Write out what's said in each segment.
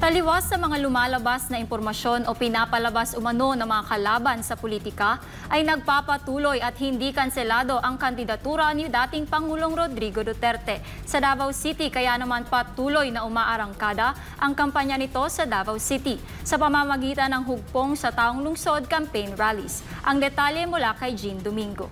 Taliwas sa mga lumalabas na impormasyon o pinapalabas umano ng mga kalaban sa politika, ay nagpapatuloy at hindi kanselado ang kandidatura ni dating Pangulong Rodrigo Duterte sa Davao City, kaya naman patuloy na umaarangkada ang kampanya nito sa Davao City sa pamamagitan ng hugpong sa Taong Lungsod campaign rallies. Ang detalye mula kay Jean Domingo.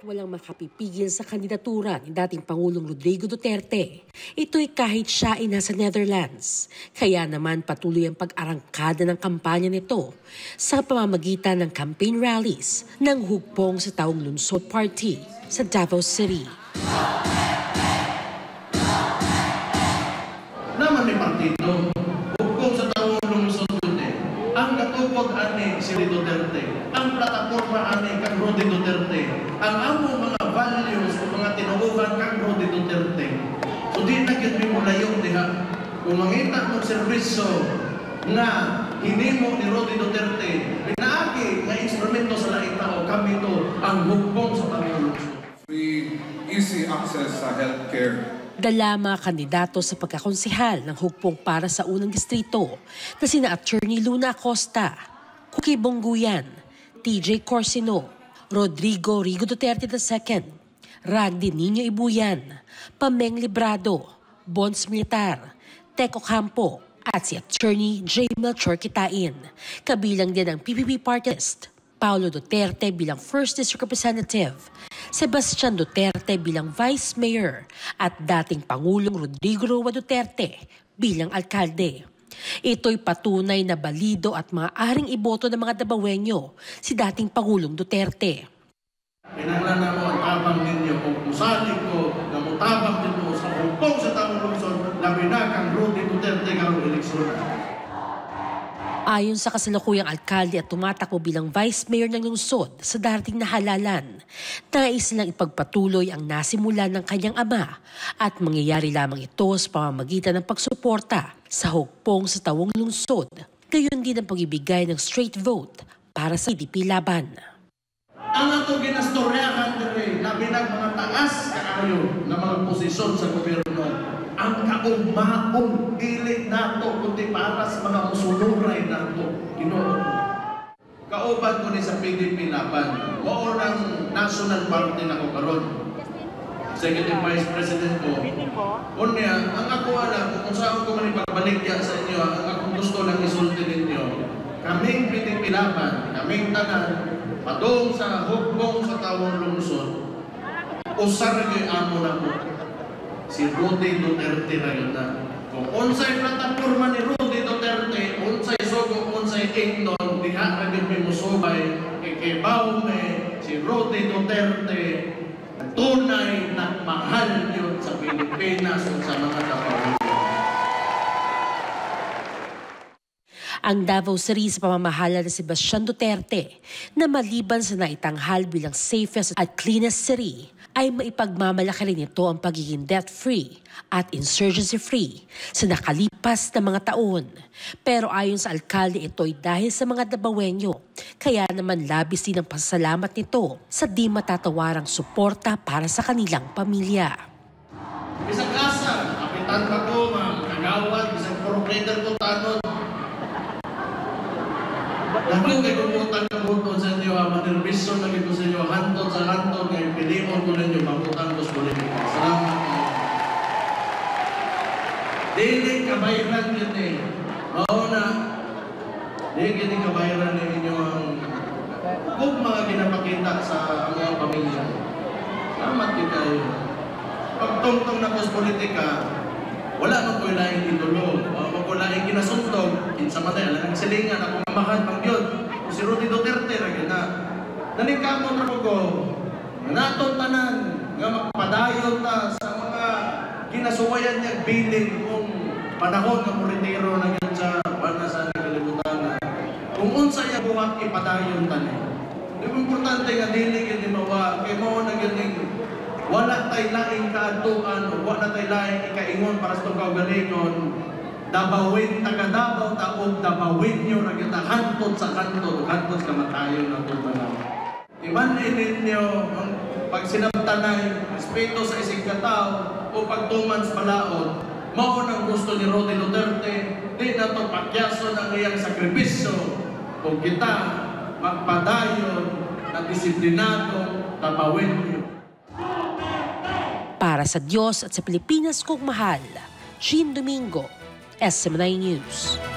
Walang makapipigil sa kandidatura ni dating Pangulong Rodrigo Duterte. Ito'y kahit siya ay nasa Netherlands. Kaya naman patuloy ang pag-arangkada ng kampanya nito sa pamamagitan ng campaign rallies ng hugpong sa Taong Lungsod Party sa Davao City. Naman ni partido, hugpong sa Taong Lungsod Duterte, ang katupod ani si Duterte, ang plataforma ani kang Rodi Duterte, ang among mga values o mga tinuugan kang Rodi Duterte. So di na gyud mi mulayon diha. Kung mangita mo serbisyo nga hinimo ni Rodi Duterte, pinaagi nga instrumento sa laing tao, kami to ang hugpong sa Taong Lungsod. Free, easy access sa healthcare. Dala mga kandidato sa pagkakonsehal ng hugpong para sa unang distrito na sina Attorney Luna Acosta, Cookie Bongguyan, TJ Corsino, Rodrigo Rigo Duterte II, Ragdi Nino Ibuyan, Pameng Librado, Bons Militar, Teco Campo at si Attorney J. Melchor Kitain. Kabilang din ang PPP party list, Paulo Duterte bilang First District Representative, Sebastian Duterte bilang Vice Mayor at dating Pangulong Rodrigo Roa Duterte bilang Alkalde. Ito'y patunay na balido at maaaring iboto ng mga Dabawenyo si dating Pangulong Duterte. Pinanglan na mo ang tabang ninyo kung musalig ko na mutabang dito sa hugpong sa Taong Lungsod na binakang Rodi Duterte karong eleksyon. Ayon sa kasalukuyang alkalde at tumatakbo bilang Vice Mayor ng lungsod sa darating na halalan, nais nilang ipagpatuloy ang nasimulan ng kanyang ama at mangyayari lamang ito sa pamamagitan ng pagsuporta sa hugpong sa Taong Lungsod, gayon din ang pag-ibigay ng straight vote para sa PDP laban. Ang ato ginastoryahan dire labi ng mga taas kaayo na mga posisyon sa gobyerno, ang kaugmaon dili nato kundi para sa mga musunuray nato. Ginoo. Kauban ko ni sa PDP laban, mao ng national party na ko karon. Executive Vice President ko. Unya, ang ako alam kung saan ko man ipagbaligya sa inyo, ang akong gusto lang isulti ninyo, kaming PDP laban, kaming tanan, padung sa hugpong sa Taong Lungsod, usar gyud amo na mo. Si Rodi Duterte na yun na. Kung unsay plataforma ni Rodi Duterte, unsay sugo, unsay ingnon, diha na din may musubay, ikibaw si Rodi Duterte, tunay na mahal yun sa Pilipinas o sa mga Dabawenyo. Ang Davao City sa pamamahala ni Sebastian Duterte na maliban sa naitanghal bilang safest at cleanest city, ay maipagmamalaki rin ito ang pagiging debt-free at insurgency-free sa nakalipas na mga taon. Pero ayon sa alkalde, ito ay dahil sa mga Dabawenyo, kaya naman labis din ang pasasalamat nito sa di matatawarang suporta para sa kanilang pamilya. Bisang klasa, kapitan pa ko, mga kagawad, bisang proprietor ko tanon. Naku kay kumutan ka buton sa inyo, manerviso na ko sa inyo, hantod sa hantod, ngayon pilion ko ninyo, mabutan ko sa politika. Salamat. Dili kabayaran yun eh. Mauna, dili kabayaran ninyo ang kung mga ginapakita sa mga pamilya. Salamat din kayo. Pagtungtong na ko sa politika, wala nang ko ilaing idolo, wala nang kinasuntog, kinsa man ay alang silingan akong mahal pang yun. Si Rodi Duterte ra gyud na. Nanikamo ra ko naton tanan nga magpadayon ta sa mga kinasuwayan niya bilin kung panahon nga moritero na gyud sa banasa ni kalibutan. Kung unsa ya buhat ipadayon tanan. Importante nga dili gyud mawa kay mao na gyud wala tay laing kaadtuan o wala tay laing ikaingon para sa kaugalingon. Dabawin, taga Davao, taog Dabawin nyo, nagyata hantod sa kanto, hantod sa kamatayon na ito. Iman ninyo, pag sinamtanay, respeto sa isang katao o pagtuman sa malaod, mao nang gusto ni Rodi Duterte, di na to pakyason ang iyang sakripisyo kung kita magpadayon na disiplinado tapawin. Para sa Diyos at sa Pilipinas kong mahal, Jean Domingo, SM9 News.